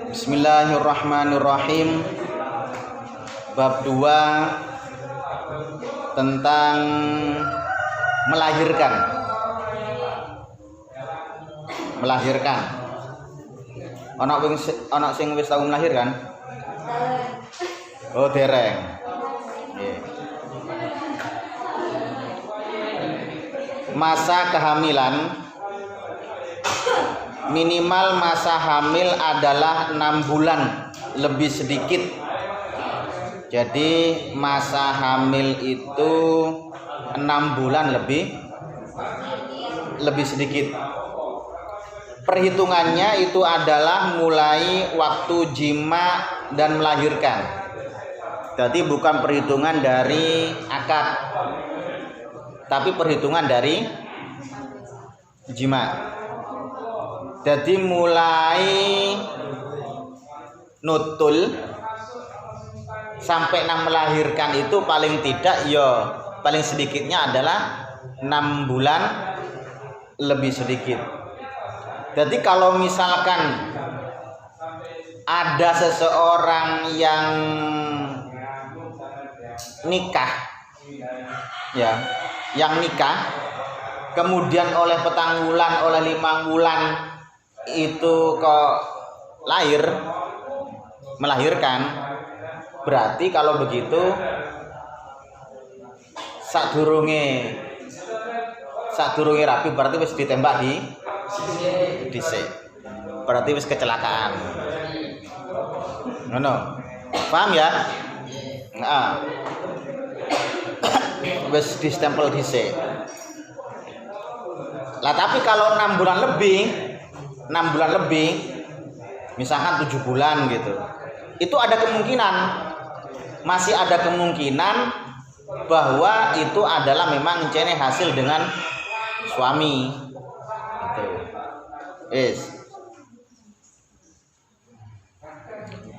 Bismillahirrahmanirrahim. Bab 2 tentang melahirkan. Ana sing wis tau melahirkan? Oh, dereng. Nggih. Masa kehamilan, minimal masa hamil adalah 6 bulan lebih sedikit. Jadi masa hamil itu 6 bulan lebih sedikit. Perhitungannya itu adalah mulai waktu jima dan melahirkan. Jadi bukan perhitungan dari akad, tapi perhitungan dari jima. Jadi mulai nutul sampai melahirkan itu paling tidak paling sedikitnya adalah 6 bulan lebih sedikit. Jadi kalau misalkan ada seseorang yang nikah kemudian oleh petang bulan, oleh 5 bulan itu kok melahirkan, berarti kalau begitu sadurunge rapi berarti wis ditembak dhisik. Berarti wis kecelakaan. Ngono. Paham ya? Heeh. Wis distempel dhisik. Lah tapi kalau 6 bulan lebih, misalkan 7 bulan gitu, itu masih ada kemungkinan bahwa itu adalah memang cene hasil dengan suami gitu.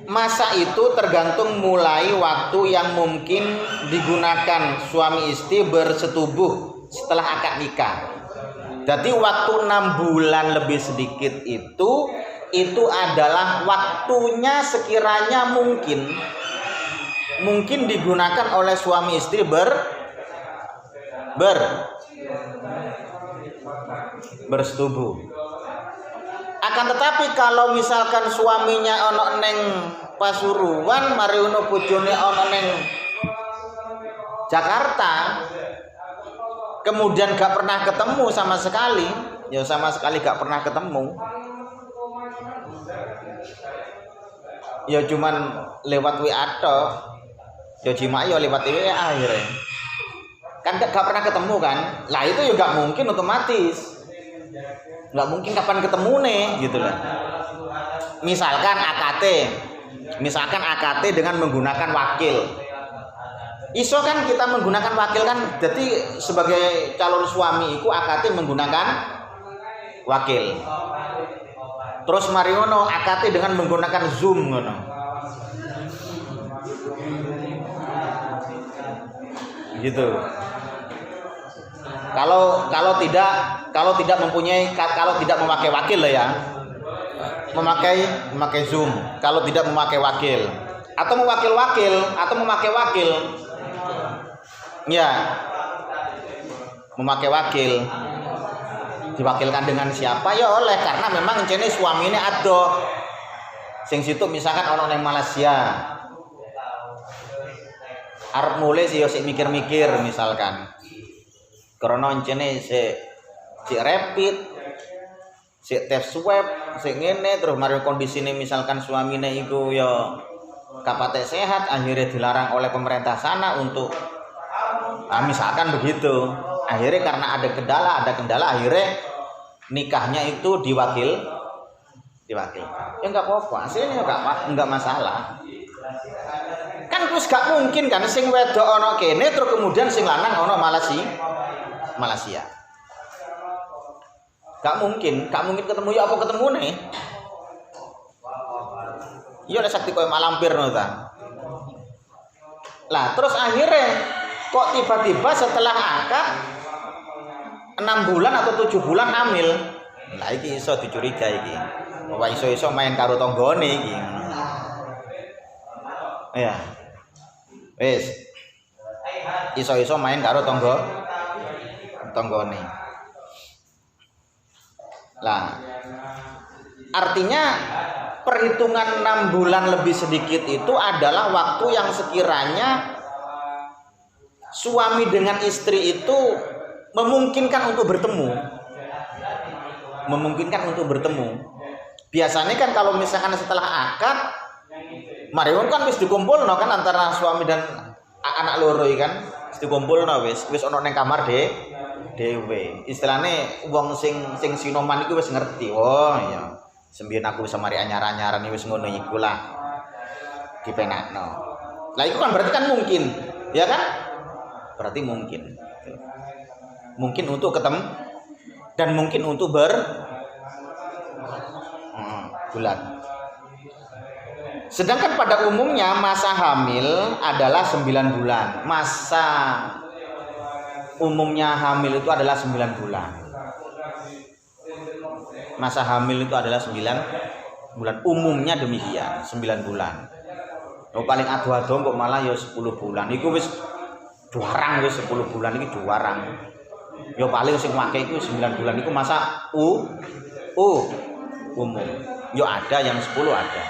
Masa itu tergantung mulai waktu yang mungkin digunakan suami istri bersetubuh setelah akad nikah. Jadi waktu 6 bulan lebih sedikit itu adalah waktunya sekiranya mungkin digunakan oleh suami istri bersetubuh. Akan tetapi kalau misalkan suaminya ono neng Pasuruan, mari ono bojone ono neng Jakarta, kemudian gak pernah ketemu sama sekali gak pernah ketemu, ya cuman lewat WA tok, ya jima ya lewat WA akhirnya kan gak pernah ketemu kan. Lah itu ya gak mungkin, otomatis gak mungkin kapan ketemu nih gitu lah. Misalkan AKT dengan menggunakan wakil, iso kan kita menggunakan wakil kan. Jadi sebagai calon suami itu AKT menggunakan wakil. Terus mariono AKT dengan menggunakan Zoom ngono. Gitu. Kalau tidak memakai wakil lah ya. Memakai Zoom. Kalau tidak memakai wakil atau memakai wakil. Ya. Memakai wakil. Diwakilkan dengan siapa ya oleh, karena memang jenis suaminya ado sing situ misalkan orang yang Malaysia arep mulai sih mikir-mikir misalkan karena jenis si rapid si tes swab si ngene, terus mari kondisi ini misalkan suaminya itu ya kapate sehat, akhirnya dilarang oleh pemerintah sana untuk misalkan begitu. Akhirnya karena ada kendala akhirnya nikahnya itu diwakil. Ya enggak apa-apa, hasilnya enggak masalah. Kan terus gak mungkin kan sing wedok ono kene terus kemudian sing lanang ono Malaysia. Gak mungkin ketemu ya apa ketemu nih. Iya ada sakti koyo malampir no ta. Lah terus akhirnya kok tiba-tiba setelah akad 6 bulan atau 7 bulan hamil. Lah iki iso dicurigai iki. Wah iso-iso main karo tanggane iki. Ya. Wis. Iso-iso main karo tanggane. Lah. Artinya perhitungan 6 bulan lebih sedikit itu adalah waktu yang sekiranya suami dengan istri itu memungkinkan untuk bertemu. Biasanya kan kalau misalkan setelah akad, marion kan wis dikumpulno kan antara suami dan anak loro kan, wis dikumpulno wis ana ning kamar dhewe. Istilahnya wong sing sinoman iku wis ngerti. Oh iya. Sembilan aku bisa mari anyar-anyaran wis ngono iku lah. Dipenakno. Lah itu kan berarti kan mungkin, ya kan? Berarti mungkin. Mungkin untuk ketemu dan mungkin untuk bulan. Sedangkan pada umumnya masa hamil adalah 9 bulan. Masa umumnya hamil itu adalah 9 bulan. Masa hamil itu adalah 9 bulan. Umumnya demikian, 9 bulan. Oh, paling ado-ado kok malah ya 10 bulan. Iku wis duarang wis 10 bulan iki duarang. Ya paling sing wake iku 9 bulan iku masa umum. Ya ada yang 10 ada.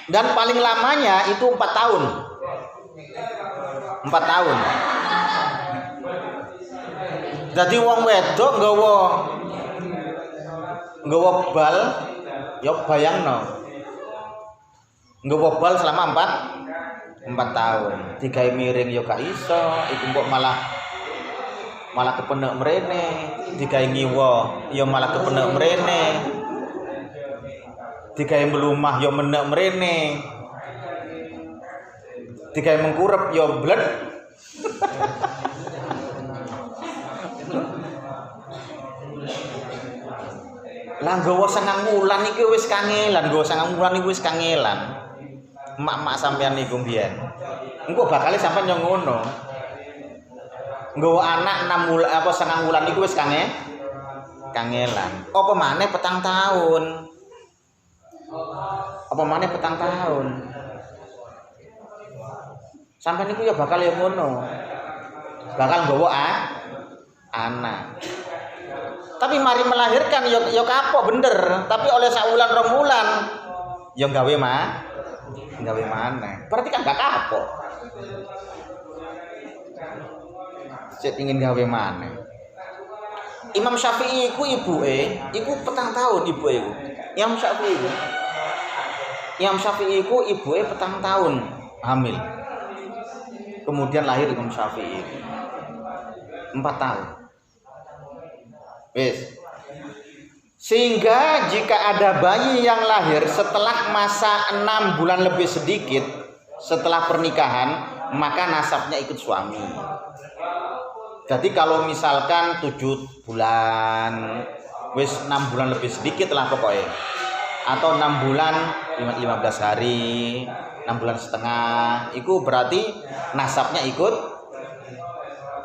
Dan paling lamanya itu 4 tahun. 4 tahun. Jadi wong wedok nggawa bal ya bayangno. Nggawa bal selama 4 tahun. Digawe miring ya gak iso, iku kok malah kepenek mrene, digawe ngiwa ya malah kepenek mrene. Digawe melumah ya menek mrene. Digawe mengkurep ya bled. Lah nggawa 9 wulan iki wis kangelan, nggawa 9 wulan iki wis kangelan. Emak-emak sampean niku mbiyen. Engko bakale sampean yo ngono. Nggawa anak 6 wulan apa 9 wulan iku wis kangelan. Apa maneh 4 tahun. Apa maneh 4 tahun. Sampean niku ya bakal yo ngono. Bakal nggawa anak. Tapi mari melahirkan yo kapok bener, tapi oleh sak wulan 2 wulan yo gawe maneh. Berarti kan gak kapok. Sik ingin gawe maneh. Imam Syafi'i iku ibuke iku 4 tahun ibuke iku. Imam Syafi'i iku ibuke 4 tahun hamil. Kemudian lahir Imam Syafi'i. 4 tahun. Wis. Sehingga jika ada bayi yang lahir setelah masa 6 bulan lebih sedikit setelah pernikahan, maka nasabnya ikut suami. Jadi kalau misalkan 7 bulan, wis 6 bulan lebih sedikit lah pokoknya. Atau 6 bulan 15 hari, 6 bulan setengah, itu berarti nasabnya ikut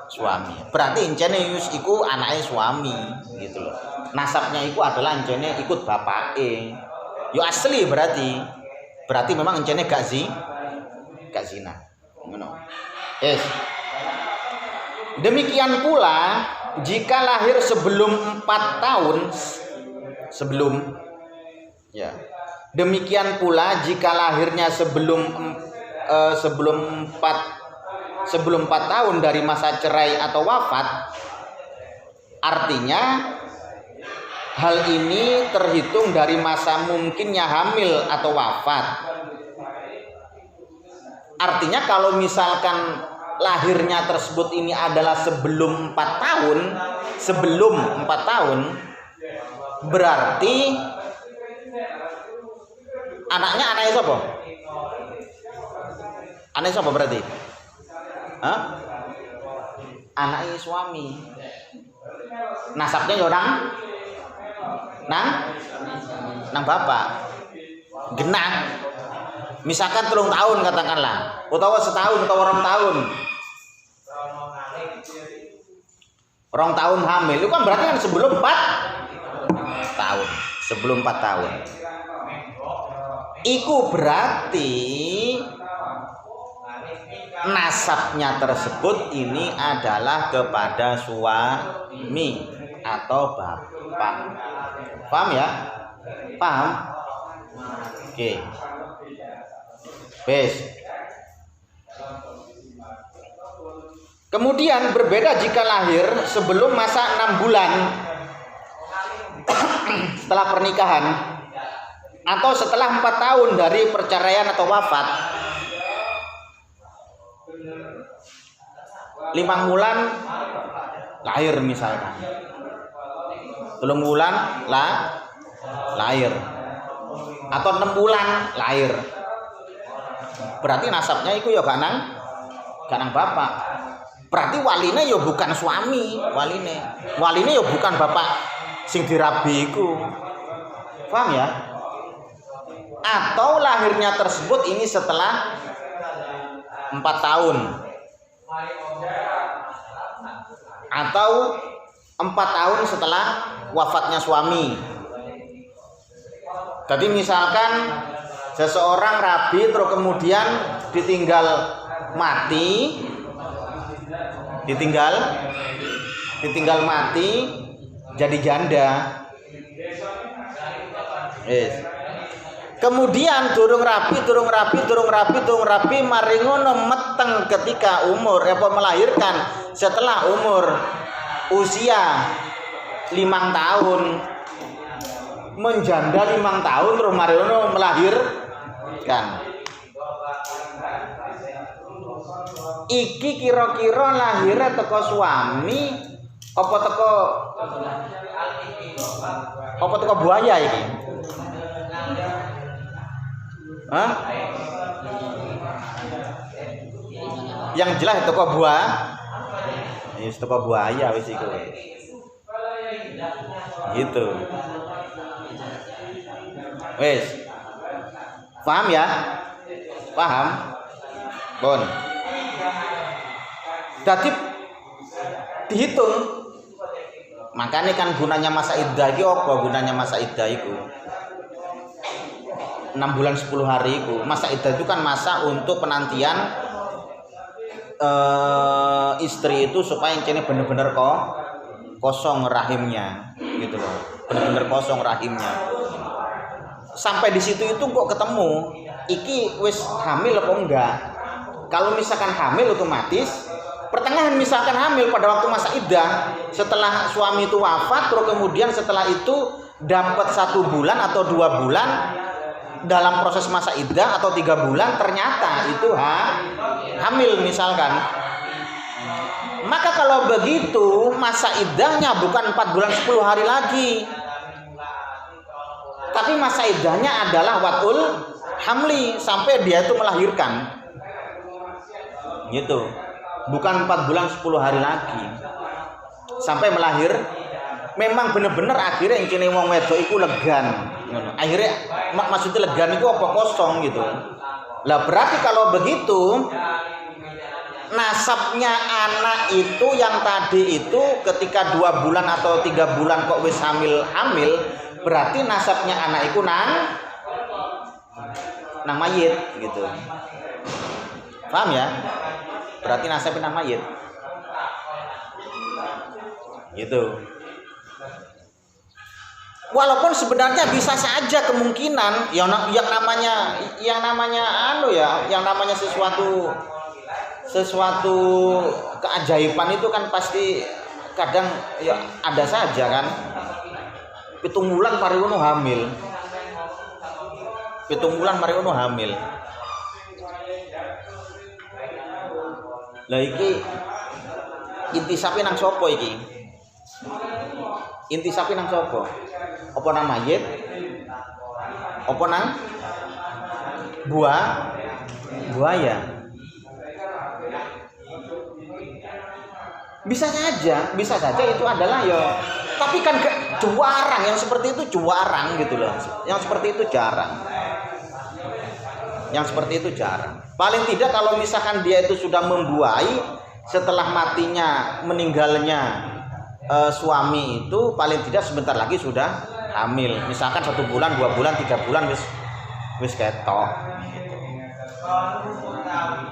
suami. Berarti encene iku anake suami gitu loh. Nasabnya iku adalah encene ikut bapake. Yo asli berarti memang encene gak zina. Ngono. Yes. Demikian pula jika lahir sebelum 4 tahun Demikian pula jika lahirnya sebelum 4 tahun dari masa cerai atau wafat, artinya hal ini terhitung dari masa mungkinnya hamil atau wafat. Artinya kalau misalkan lahirnya tersebut ini adalah sebelum 4 tahun, berarti anaknya siapa? Anaknya siapa berarti? Anaknya suami. Nasabnya orang nang bapak. Genah. Misalkan 3 tahun katakanlah, utawa setahun utawa 2 tahun. 2 tahun hamil itu kan berarti kan sebelum 4 tahun, sebelum 4 tahun. Iku berarti nasabnya tersebut ini adalah kepada suami atau bapak. Paham ya? Paham? Oke. Bes. Kemudian berbeda jika lahir sebelum masa 6 bulan setelah pernikahan atau setelah 4 tahun dari perceraian atau wafat. 5 bulan lahir misalkan, 3 bulan lahir, atau 6 bulan lahir. Berarti nasabnya itu ya gak nang bapak. Berarti waline ya bukan suami, waline ya bukan bapak sing dirabi iku. Paham ya? Atau lahirnya tersebut ini setelah 4 tahun, atau 4 tahun setelah wafatnya suami. Jadi misalkan seseorang rabi terus kemudian ditinggal mati, jadi janda. Kemudian durung rabi mari ngono meteng ketika umur melahirkan setelah umur usia 5 tahun, menjanda 5 tahun terus mari ngono melahirkan. Iki kira-kira lahirnya teko suami apa teko buaya iki? Hah? Yang jelas teko buaya wis iku. Gitu. Wis. Paham ya? Paham? Bon. Jadi dihitung. Makanya kan gunanya masa iddah iki apa? Gunanya masa iddah itu 6 bulan 10 hari itu. Masa iddah itu kan masa untuk penantian istri itu supaya ini bener-bener kosong rahimnya, gitu loh. Bener-bener kosong rahimnya. Sampai di situ itu kok ketemu iki wis hamil apa enggak. Kalau misalkan hamil otomatis pertengahan misalkan hamil pada waktu masa iddah, setelah suami itu wafat terus kemudian setelah itu dapat 1 bulan atau 2 bulan dalam proses masa iddah atau 3 bulan ternyata itu hamil misalkan. Maka kalau begitu masa iddahnya bukan 4 bulan 10 hari lagi, tapi masa iddahnya adalah watul hamli, sampai dia itu melahirkan, gitu. Bukan 4 bulan 10 hari lagi, sampai melahir. Memang bener-bener akhirnya yang kene wong wedok iku legan. Akhirnya maksudnya legan itu apa kosong gitu. Lah berarti kalau begitu nasabnya anak itu yang tadi itu ketika 2 bulan atau 3 bulan kok wis hamil, berarti nasabnya anak itu nang mayit gitu. Paham ya? Berarti nasabnya nang mayit. Gitu. Walaupun sebenarnya bisa saja kemungkinan yang namanya sesuatu keajaiban itu kan pasti kadang ya ada saja kan. 7 bulan mari ngono hamil. 7 bulan mari ngono hamil. Lah iki intisape nang sapa iki? Intisape nang sapa? Apa nang mayit? Apa nang buaya? Bisa saja itu adalah ya. Tapi kan jarang yang seperti itu, jarang gitu loh. Yang seperti itu jarang. Paling tidak kalau misalkan dia itu sudah membuai setelah meninggalnya suami itu, paling tidak sebentar lagi sudah hamil. Misalkan 1 bulan, 2 bulan, 3 bulan wis ketok.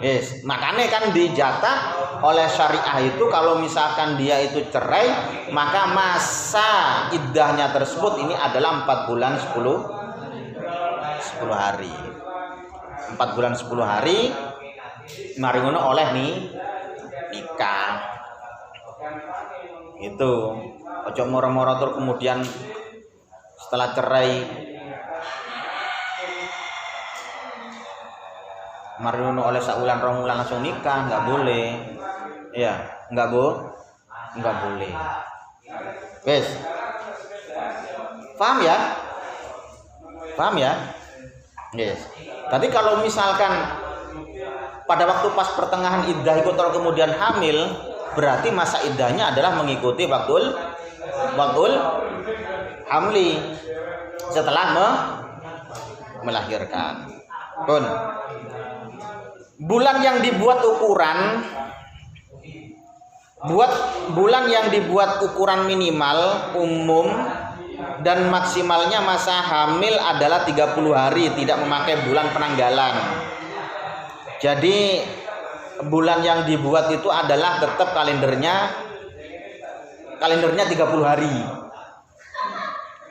Yes, makanya kan dijatah oleh syariah itu kalau misalkan dia itu cerai, maka masa iddahnya tersebut ini adalah 4 bulan 10 hari. 4 bulan 10 hari mari ngono oleh nikah. Itu ojo moro-moro tur kemudian setelah cerai mari ngono oleh saulan 2 bulan langsung nikah, nggak boleh. Ya, nggak boleh. Wes. Paham ya? Yes. Tadi kalau misalkan pada waktu pas pertengahan iddah itu terus kemudian hamil, berarti masa iddahnya adalah mengikuti waktul hamli setelah melahirkan. Pun bulan yang dibuat ukuran minimal umum dan maksimalnya masa hamil adalah 30 hari, tidak memakai bulan penanggalan. Jadi bulan yang dibuat itu adalah tetap kalendernya 30 hari.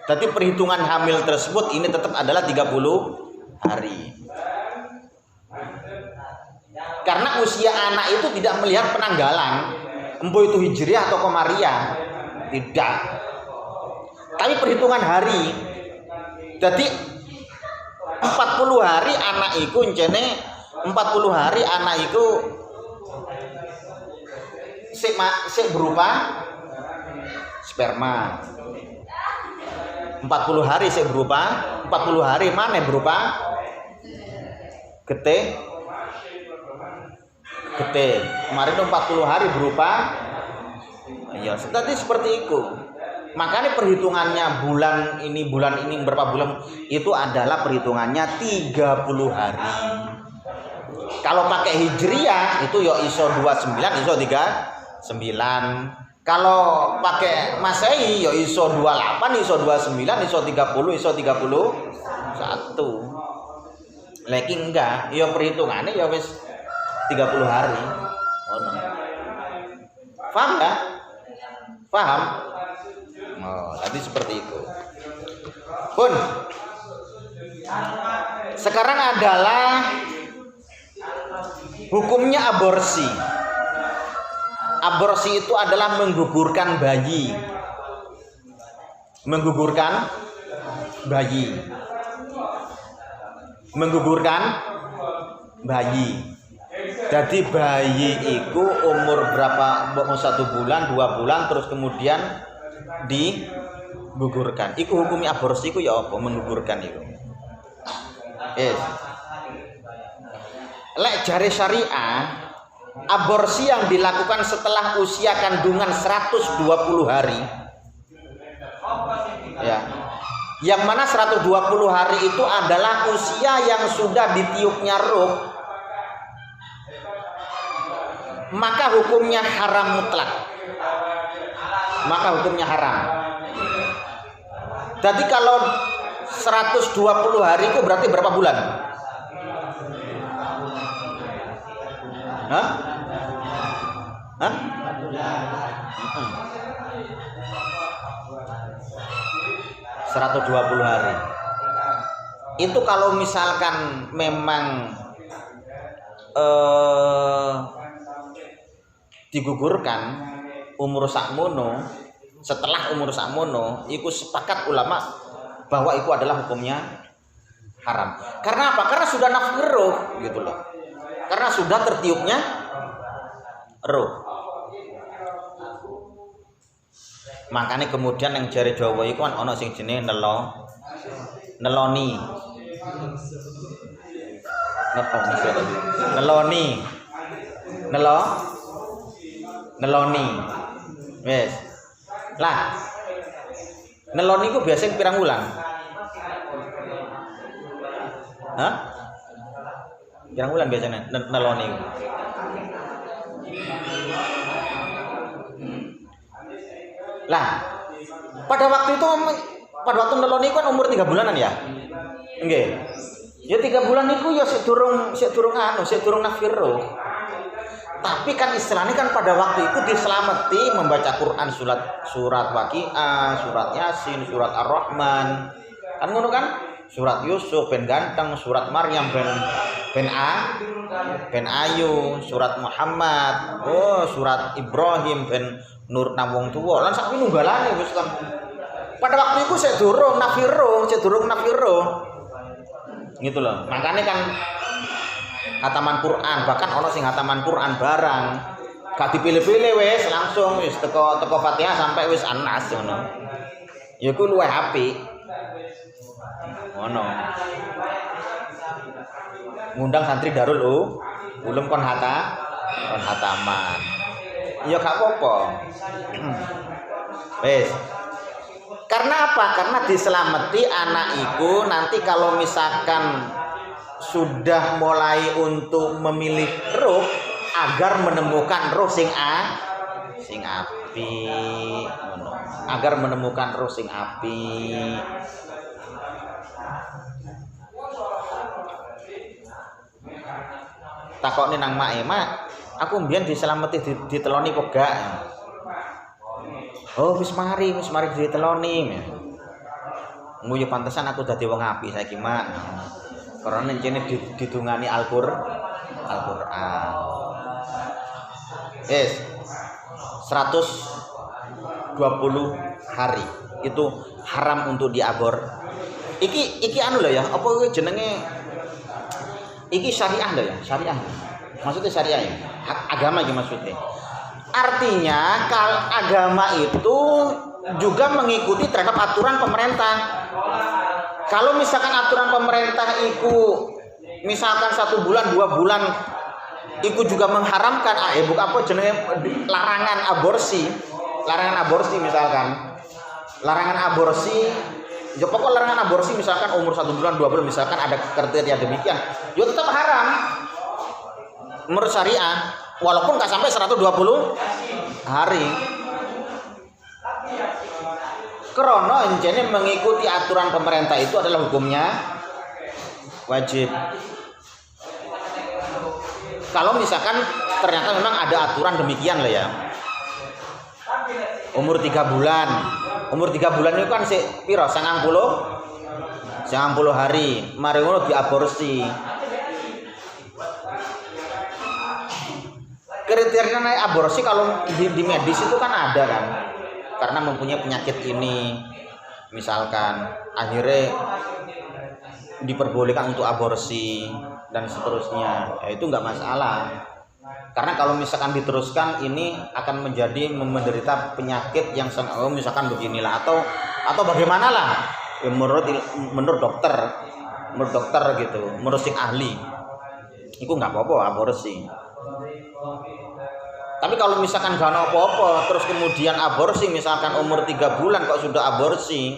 Tapi perhitungan hamil tersebut ini tetap adalah 30 hari. Karena usia anak itu tidak melihat penanggalan, embo itu hijriah atau komariah, tidak. Tapi perhitungan hari. Jadi 40 hari anak iku encene 40 hari anak iku sik berupa sperma. 40 hari sik berupa 40 hari mana berupa getih. Kemarin 40 hari berupa ya tadi seperti itu. Makanya perhitungannya bulan ini berapa bulan itu adalah perhitungannya 30 hari. Kalau pakai hijriah itu ya iso 29, iso 39. Kalau pakai Masehi ya iso 28, iso 29, iso 30, iso 31. Lagi enggak, ya perhitungannya ya wis 30 hari. Paham enggak? Paham? Oh, tadi seperti itu. Pun sekarang adalah hukumnya aborsi. Aborsi itu adalah menggugurkan bayi. Menggugurkan bayi. Jadi bayi itu umur berapa? Mau 1 bulan, 2 bulan, terus kemudian digugurkan. Iku hukumnya aborsi iku ya apa? Menggugurkan itu. Lek jare syariah, aborsi yang dilakukan setelah usia kandungan 120 hari. Ya. Yang mana 120 hari itu adalah usia yang sudah ditiupnya ruh. Maka hukumnya haram mutlak. Jadi kalau 120 hari itu berarti berapa bulan? Hah? 120 hari. Itu kalau misalkan memang digugurkan umur sakmono, setelah umur sakmono, iku sepakat ulama bahwa itu adalah hukumnya haram. Karena apa? Karena sudah nafkir roh, gitu loh. Karena sudah tertiupnya roh. Makanya kemudian yang jari Jawa itu kan ono sing jenenge neloni. Wes. Lah. Neloni ku biasanya pirang wulan? Hah? Pirang wulan biasanya neloni. Lah, pada waktu itu pada waktu neloni kan umur 3 bulanan ya. Nggih. Ya 3 bulan itu ya sik durung nafir roh. Tapi kan istilahnya kan pada waktu itu diselamati membaca Quran surat Waqiah, surat Yasin, surat Ar-Rahman. Kan ngono kan? Surat Yusuf ben ganteng, surat Maryam ben ayu, surat Muhammad, surat Ibrahim ben nur nang wong tuwa. Lan sak nunggalane wis kan. Pada waktu itu saya durung nafiro. Gitu loh. Makanya kan hataman Quran, bahkan ono sing hataman Quran barang gak dipilih-pilih wis langsung wis teko Fatihah sampai wis An-Nas ngono. Ya ku luwih apik. Ngono. Ngundang santri Darul Ulum kon hataman. Ya gak apa-apa. Wis. Karena apa? Karena diselamati anak iku nanti kalau misalkan sudah mulai untuk memilih roh agar menemukan roh sing api, agar menemukan roh sing api. Takokne nang mak, aku mbiyen diselamati diteloni kok gak? Oh wis mari diteloni. Nguyu pantesan aku dadi wong apik saiki mak. Karena ini didungani Al-Qur'an. 120 hari itu haram untuk diabor. Iki anu lho ya, apa jenenge? Iki syariah lho ya, syariah. Maksudnya syariah ya, agama iki maksudnya. Artinya kalau agama itu juga mengikuti terhadap aturan pemerintah. Kalau misalkan aturan pemerintah itu misalkan 1 bulan 2 bulan itu juga mengharamkan bukan apa jenenge larangan aborsi misalkan. Larangan aborsi, ya pokok larangan aborsi misalkan umur 1 bulan 2 bulan misalkan ada kriteria demikian, ya tetap haram menurut syariah walaupun nggak sampai 120 hari. Krono encene mengikuti aturan pemerintah itu adalah hukumnya wajib. Kalau misalkan ternyata memang ada aturan demikian lah ya. Umur 3 bulan. Umur 3 bulan itu kan piro 90 hari. Mari ngono diaborsi. Kriteria naik aborsi kalau di medis itu kan ada kan. Karena mempunyai penyakit ini misalkan akhirnya diperbolehkan untuk aborsi dan seterusnya, ya itu nggak masalah. Karena kalau misalkan diteruskan ini akan menjadi menderita penyakit yang misalkan beginilah atau bagaimana lah ya, menurut dokter gitu, menurut sing ahli itu nggak apa-apa aborsi. Tapi kalau misalkan gak ada apa-apa terus kemudian aborsi misalkan umur 3 bulan kok sudah aborsi,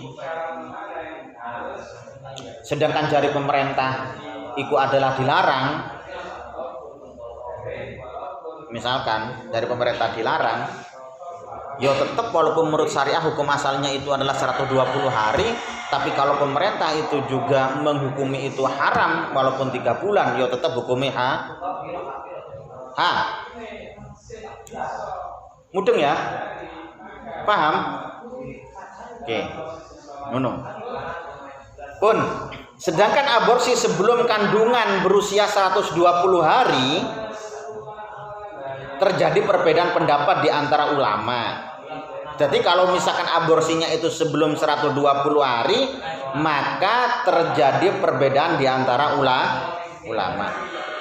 sedangkan dari pemerintah itu adalah dilarang, misalkan dari pemerintah dilarang, ya tetap walaupun menurut syariah hukum asalnya itu adalah 120 hari, tapi kalau pemerintah itu juga menghukumi itu haram walaupun 3 bulan, ya tetap hukumnya mudeng ya, paham? Oke, ngono. Pun, sedangkan aborsi sebelum kandungan berusia 120 hari terjadi perbedaan pendapat di antara ulama. Jadi kalau misalkan aborsinya itu sebelum 120 hari, maka terjadi perbedaan di antara ulama.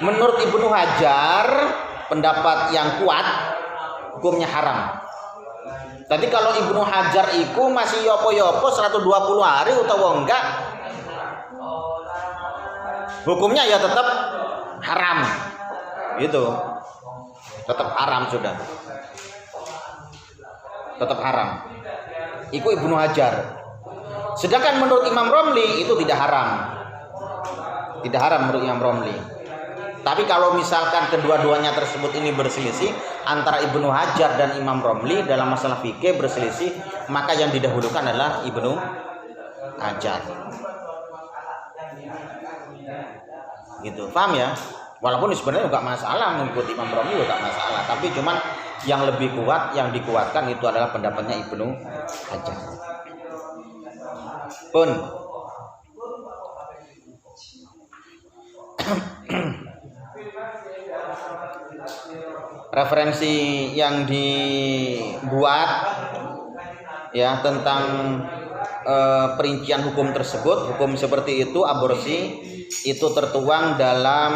Menurut Ibnu Hajar, pendapat yang kuat hukumnya haram. Tadi kalau Ibnu Hajar itu masih yopo-yopo 120 hari atau enggak, hukumnya ya tetap haram. Gitu. Tetap haram sudah. Tetap haram. Itu Ibnu Hajar. Sedangkan menurut Imam Romli itu tidak haram. Tidak haram menurut Imam Romli. Tapi kalau misalkan kedua-duanya tersebut ini berselisih antara Ibnu Hajar dan Imam Romli dalam masalah fikih berselisih, maka yang didahulukan adalah Ibnu hajat. Gitu, paham ya? Walaupun sebenarnya enggak masalah mengikuti Imam Romli, enggak masalah, tapi cuman yang lebih kuat, yang dikuatkan itu adalah pendapatnya Ibnu Hajar. Pun referensi yang dibuat ya tentang perincian hukum tersebut, hukum seperti itu aborsi itu tertuang dalam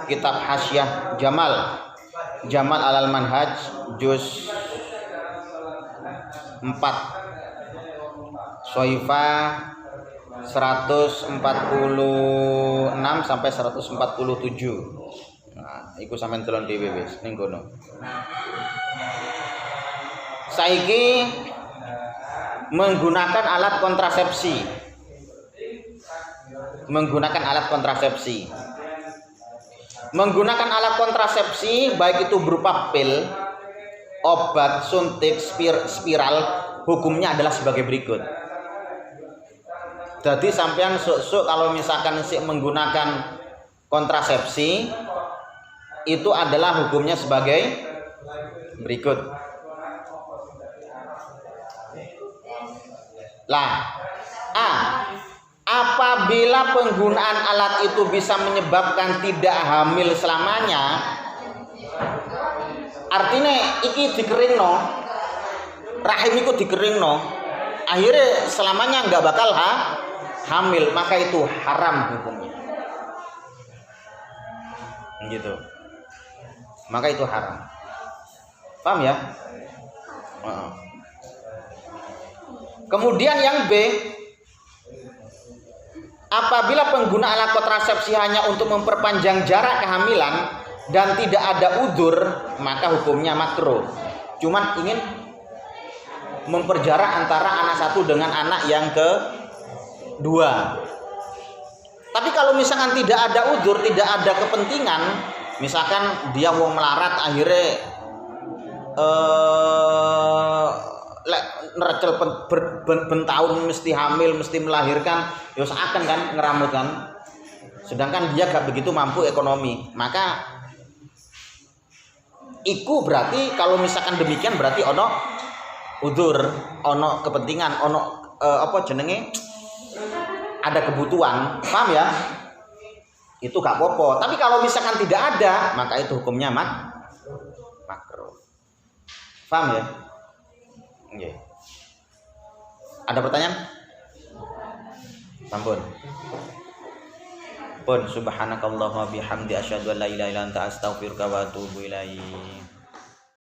kitab Hasyiah Jamal Alal Manhaj juz 4 Soifa 146 sampai 147. Nah, iku sampean delon dhewe wis ning kono. Saiki menggunakan alat kontrasepsi. Menggunakan alat kontrasepsi baik itu berupa pil, obat, suntik, spiral, hukumnya adalah sebagai berikut. Jadi sampean sok-sok kalau misalkan sih menggunakan kontrasepsi itu adalah hukumnya sebagai berikut. Lah, apabila penggunaan alat itu bisa menyebabkan tidak hamil selamanya, artinya iki dikeringno, rahim iku dikeringno, akhirnya selamanya nggak bakal hamil, maka itu haram hukumnya. Gitu. Maka itu haram. Paham ya? Kemudian yang B, apabila pengguna alat kontrasepsi hanya untuk memperpanjang jarak kehamilan dan tidak ada udzur, maka hukumnya makruh. Cuman ingin memperjarak antara anak satu dengan anak yang kedua. Tapi kalau misalkan tidak ada udzur, tidak ada kepentingan, misalkan dia mau melarat akhirnya nerecel tahun mesti hamil, mesti melahirkan, ya seakan kan ngeramut kan. Sedangkan dia gak begitu mampu ekonomi, maka iku berarti kalau misalkan demikian berarti ono udzur, ono kepentingan, ono ada kebutuhan, paham ya? Itu gak apa-apa. Tapi kalau misalkan tidak ada, maka itu hukumnya makruh. Paham ya? Nggih. Ada pertanyaan? Sampun. Pun subhanakallahumma bihamdi asyhadu an la ilaha illa anta astaghfiruka wa atubu ilaik.